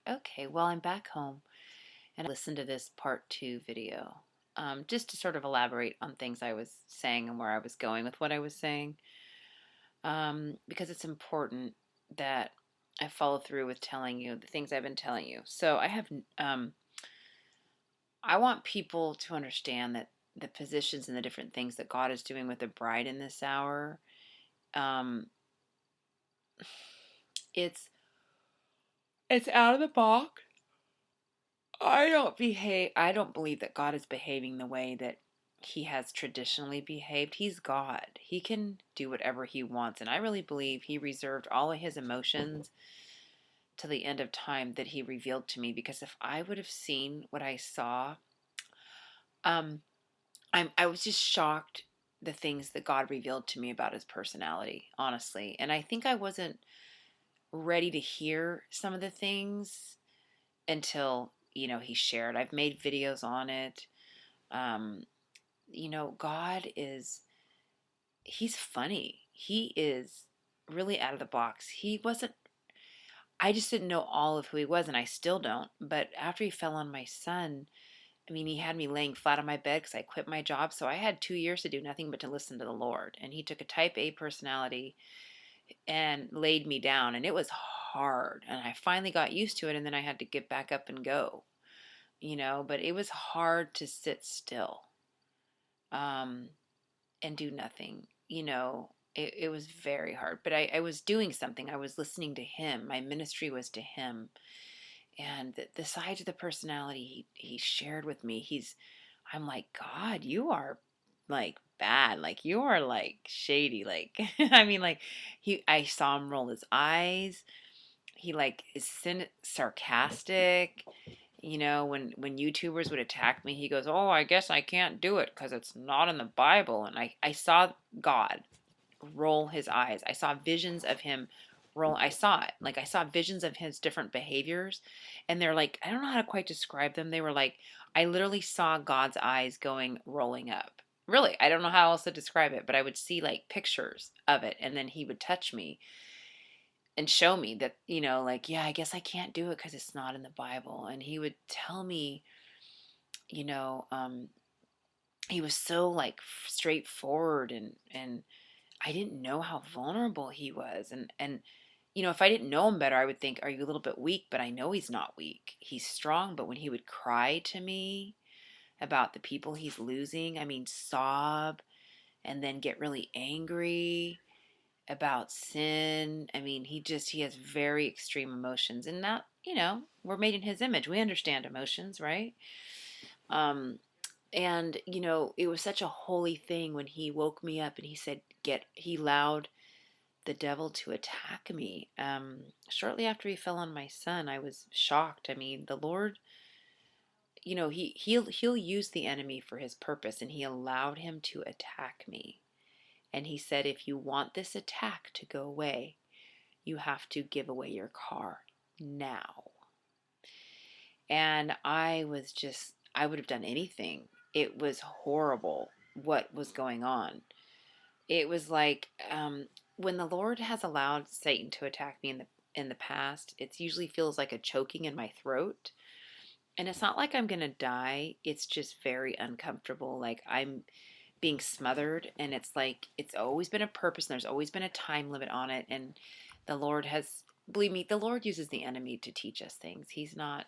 okay, well, I'm back home and I listened to this part two video just to sort of elaborate on things I was saying and where I was going with what I was saying because it's important that I follow through with telling you the things I've been telling you. So I want people to understand that the positions and the different things that God is doing with the bride in this hour, um, it's it's out of the box. I don't believe that God is behaving the way that he has traditionally behaved. He's God. He can do whatever he wants, and I really believe he reserved all of his emotions to the end of time that he revealed to me, because if I would have seen what I saw, um I was just shocked the things that God revealed to me about his personality, honestly. And I think I wasn't ready to hear some of the things until, he shared. I've made videos on it. Um, God he's funny. He is really out of the box. I just didn't know all of who he was, and I still don't. But after he fell on my son, I mean, he had me laying flat on my bed because I quit my job. So I had 2 years to do nothing but to listen to the Lord. And he took a type A personality and laid me down, and it was hard. And I finally got used to it, and then I had to get back up and go, but it was hard to sit still um, and do nothing. It was very hard, but I was doing something. I was listening to him. My ministry was to him. And the sides of the personality he shared with me, I'm like, God, you are like bad. Like you are like shady. Like, I mean, like I saw him roll his eyes. He like is sarcastic. When YouTubers would attack me, he goes, "Oh, I guess I can't do it because it's not in the Bible." And I saw God roll his eyes. I saw visions of him roll. I saw it. Like I saw visions of his different behaviors, and they're like, I don't know how to quite describe them. They were like, I literally saw God's eyes going rolling up. Really, I don't know how else to describe it, but I would see like pictures of it, and then he would touch me and show me that, like, yeah, I guess I can't do it because it's not in the Bible. And he would tell me, you know, um, he was so like straightforward, and I didn't know how vulnerable he was. And if I didn't know him better, I would think, are you a little bit weak? But I know he's not weak. He's strong. But when he would cry to me about the people he's losing, I mean, sob and then get really angry about sin. I mean, he has very extreme emotions, and that, we're made in his image. We understand emotions, right? Um, and it was such a holy thing when he woke me up and he said, he allowed the devil to attack me. Shortly after he fell on my son, I was shocked. I mean, the Lord, he'll use the enemy for his purpose, and he allowed him to attack me. And he said, if you want this attack to go away, you have to give away your car now. And I would have done anything. It was horrible what was going on. It was like, when the Lord has allowed Satan to attack me in the past, it usually feels like a choking in my throat. And it's not like I'm going to die. It's just very uncomfortable. Like I'm being smothered, and it's like it's always been a purpose, and there's always been a time limit on it. And the Lord has, believe me, the Lord uses the enemy to teach us things. He's not,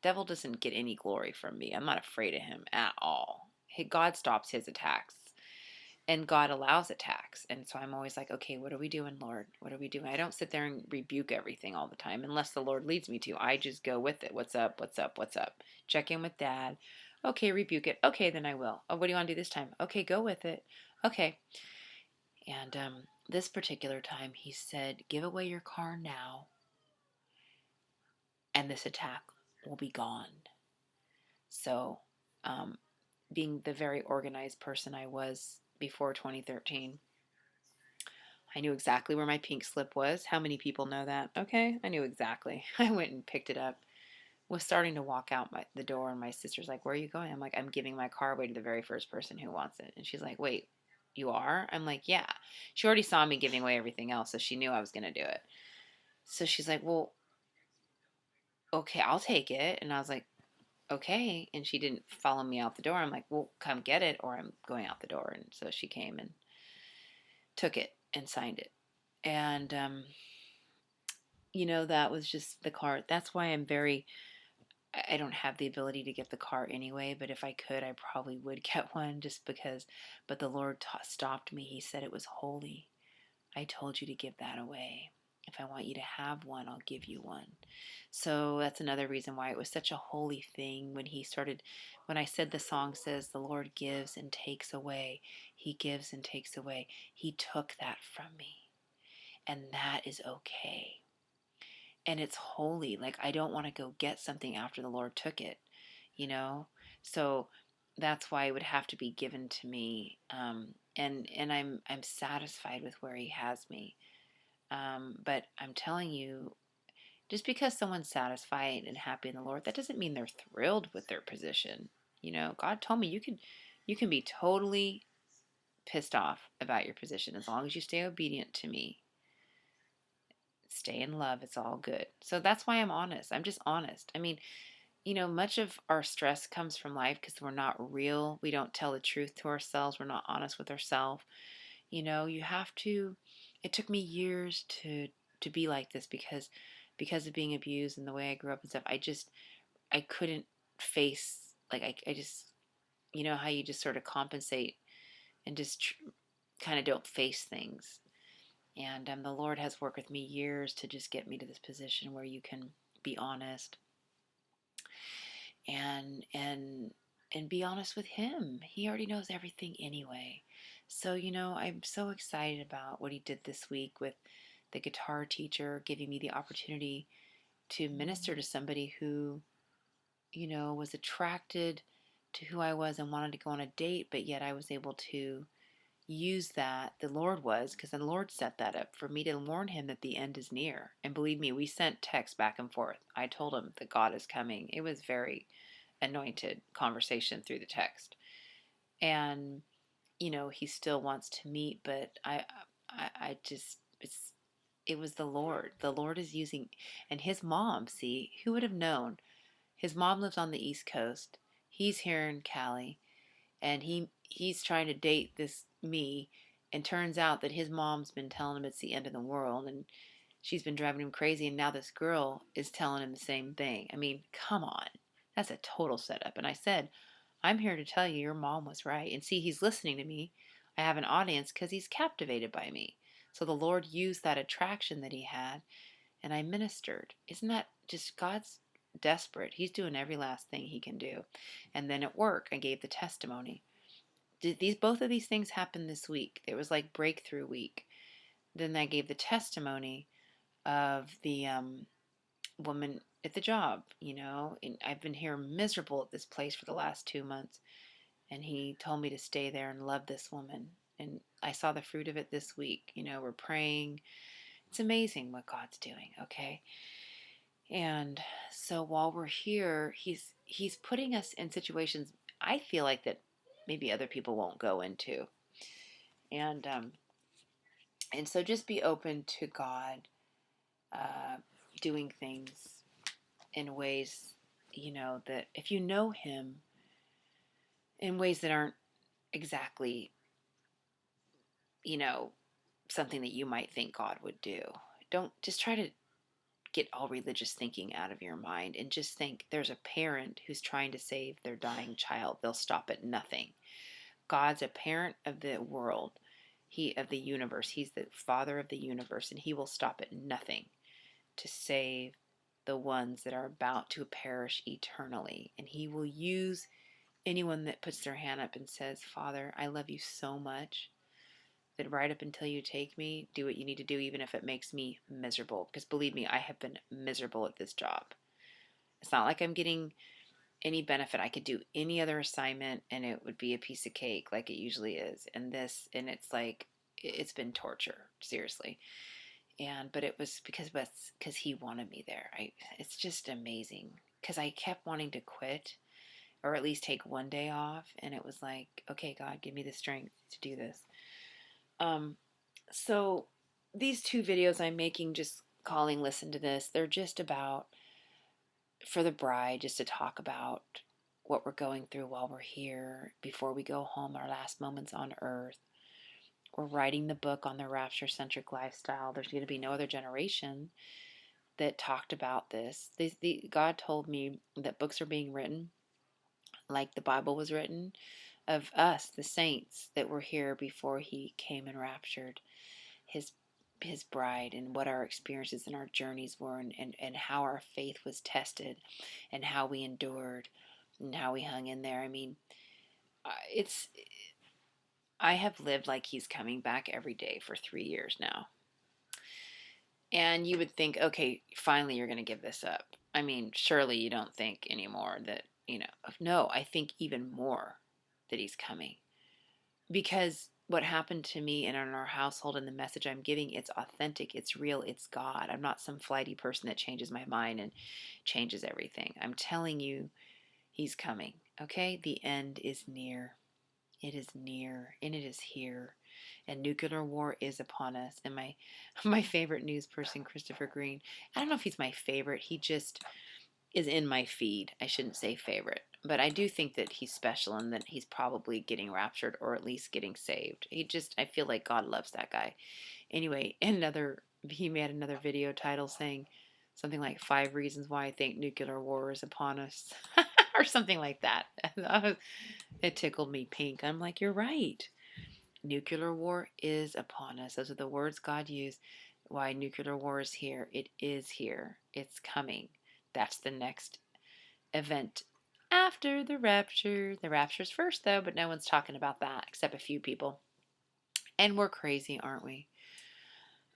devil doesn't get any glory from me. I'm not afraid of him at all. God stops his attacks, and God allows attacks. And so I'm always like, okay, what are we doing, Lord? What are we doing? I don't sit there and rebuke everything all the time unless the Lord leads me to. I just go with it. What's up? What's up? What's up? Check in with dad. Okay, rebuke it. Okay, then I will. Oh, what do you want to do this time? Okay, go with it. Okay. And this particular time, he said, give away your car now, and this attack will be gone. So, um, being the very organized person I was before 2013, I knew exactly where my pink slip was. How many people know that? Okay, I knew exactly. I went and picked it up. Was starting to walk out the door, and my sister's like, "Where are you going?" I'm like, "I'm giving my car away to the very first person who wants it." And she's like, "Wait, you are?" I'm like, "Yeah." She already saw me giving away everything else, so she knew I was going to do it. So she's like, "Well, okay, I'll take it. And I was like, okay. And she didn't follow me out the door. I'm like, well, come get it or I'm going out the door. And so she came and took it and signed it. And, that was just the car. That's why I don't have the ability to get the car anyway, but if I could, I probably would get one just because. But the Lord stopped me. He said it was holy. I told you to give that away. If I want you to have one, I'll give you one. So that's another reason why it was such a holy thing when I said the song says, the Lord gives and takes away. He gives and takes away. He took that from me. And that is okay. And it's holy. Like, I don't want to go get something after the Lord took it, you know? So that's why it would have to be given to me. And I'm satisfied with where He has me. But I'm telling you, just because someone's satisfied and happy in the Lord, that doesn't mean they're thrilled with their position. God told me you can be totally pissed off about your position as long as you stay obedient to me. Stay in love, it's all good. So that's why I'm honest. I'm just honest. I mean, much of our stress comes from life because we're not real. We don't tell the truth to ourselves. We're not honest with ourselves. You have to. It took me years to be like this because of being abused and the way I grew up and stuff. I couldn't face, like, I just, how you just sort of compensate and just kind of don't face things. And the Lord has worked with me years to just get me to this position where you can be honest and be honest with Him. He already knows everything anyway. So, I'm so excited about what He did this week with the guitar teacher giving me the opportunity to minister to somebody who, was attracted to who I was and wanted to go on a date, but yet I was able to use that. The Lord was, because the Lord set that up for me to warn him that the end is near. And believe me, we sent texts back and forth. I told him that God is coming. It was very anointed conversation through the text. And, he still wants to meet, but I just, it was the Lord. The Lord is using, and his mom, see, who would have known? His mom lives on the East Coast. He's here in Cali, and he's trying to date this me, and turns out that his mom's been telling him it's the end of the world, and she's been driving him crazy, and now this girl is telling him the same thing. I mean, come on. That's a total setup. And I said, I'm here to tell you your mom was right. And see, he's listening to me. I have an audience because he's captivated by me. So the Lord used that attraction that he had, and I ministered. Isn't that just God's desperate? He's doing every last thing he can do. And then at work, I gave the testimony. Both of these things happened this week. There was like breakthrough week. Then I gave the testimony of the woman at the job. And I've been here miserable at this place for the last 2 months, and he told me to stay there and love this woman. And I saw the fruit of it this week. We're praying. It's amazing what God's doing. Okay. And so while we're here, he's putting us in situations I feel like that maybe other people won't go into. And so just be open to God uh, doing things in ways, that if you know Him in ways that aren't exactly, you know, something that you might think God would do. Don't just try to get all religious thinking out of your mind and just think there's a parent who's trying to save their dying child. They'll stop at nothing. God's a parent of the world, of the universe. He's the father of the universe, and he will stop at nothing to save the ones that are about to perish eternally. And he will use anyone that puts their hand up and says, Father, I love you so much that right up until you take me, do what you need to do, even if it makes me miserable. Because believe me, I have been miserable at this job. It's not like I'm getting any benefit. I could do any other assignment and it would be a piece of cake like it usually is. And it's like, it's been torture, seriously. But it was because he wanted me there. It's just amazing. Because I kept wanting to quit or at least take one day off. And it was like, okay, God, give me the strength to do this. So these two videos I'm making, just calling Listen to This, they're just about for the bride, just to talk about what we're going through while we're here before we go home, our last moments on earth. We're writing the book on the rapture centric lifestyle. There's going to be no other generation that talked about this. God told me that books are being written like the Bible was written of us, the saints that were here before he came and raptured his his bride, and what our experiences and our journeys were, and how our faith was tested and how we endured and how we hung in there. I mean, it's I have lived like he's coming back every day for 3 years now. And you would think, okay, finally you're going to give this up. I mean, surely you don't think anymore that, no, I think even more that he's coming. Because what happened to me and in our household and the message I'm giving, it's authentic, it's real, it's God. I'm not some flighty person that changes my mind and changes everything. I'm telling you, he's coming. Okay? The end is near. It is near and it is here. And nuclear war is upon us. And my favorite news person, Christopher Green, I don't know if he's my favorite. He just is in my feed. I shouldn't say favorite. But I do think that he's special and that he's probably getting raptured or at least getting saved. I feel like God loves that guy. Anyway, he made another video title saying something like 5 reasons why I think nuclear war is upon us or something like that. It tickled me pink. I'm like, you're right. Nuclear war is upon us. Those are the words God used. Why nuclear war is here. It is here. It's coming. That's the next event after the rapture. The rapture's first, though, but no one's talking about that except a few people. And we're crazy, aren't we?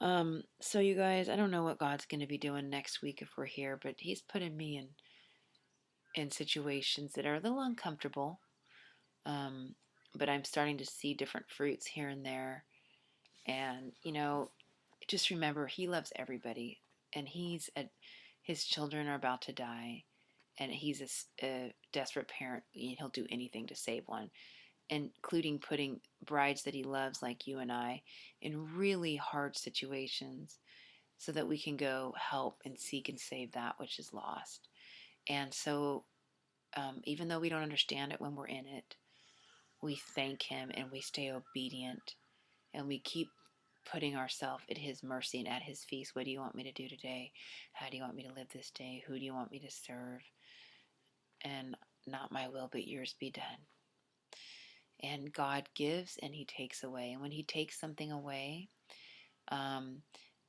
So you guys, I don't know what God's going to be doing next week if we're here, but He's putting me in situations that are a little uncomfortable. Um, but I'm starting to see different fruits here and there. And, just remember, He loves everybody. And His children are about to die. And He's a desperate parent. He'll do anything to save one, including putting brides that He loves, like you and I, in really hard situations so that we can go help and seek and save that which is lost. And so, even though we don't understand it when we're in it, we thank Him and we stay obedient and we keep putting ourselves at His mercy and at His feet. What do you want me to do today? How do you want me to live this day? Who do you want me to serve? And not my will, but yours be done. And God gives and He takes away. And when He takes something away,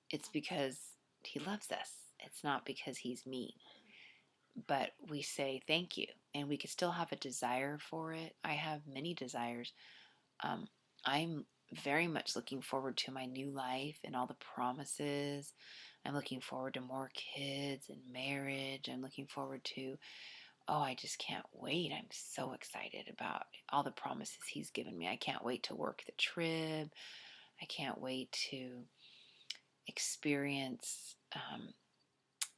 it's because He loves us. It's not because He's mean. But we say thank you. And we can still have a desire for it. I have many desires. I'm very much looking forward to my new life and all the promises. I'm looking forward to more kids and marriage. I'm looking forward to, I just can't wait. I'm so excited about all the promises He's given me. I can't wait to work the trib. I can't wait to experience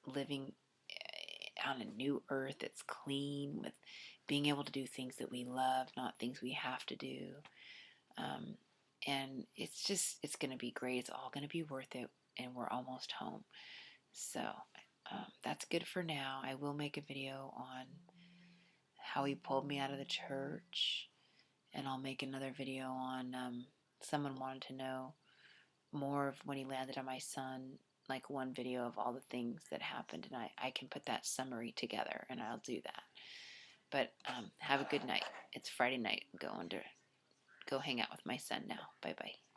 living on a new earth that's clean, with being able to do things that we love, not things we have to do. Um, and it's going to be great. It's all going to be worth it. And we're almost home. So that's good for now. I will make a video on how He pulled me out of the church. And I'll make another video on someone wanted to know more of when He landed on my son, like one video of all the things that happened. And I can put that summary together and I'll do that. But have a good night. It's Friday night. I'm going to go hang out with my son now. Bye bye.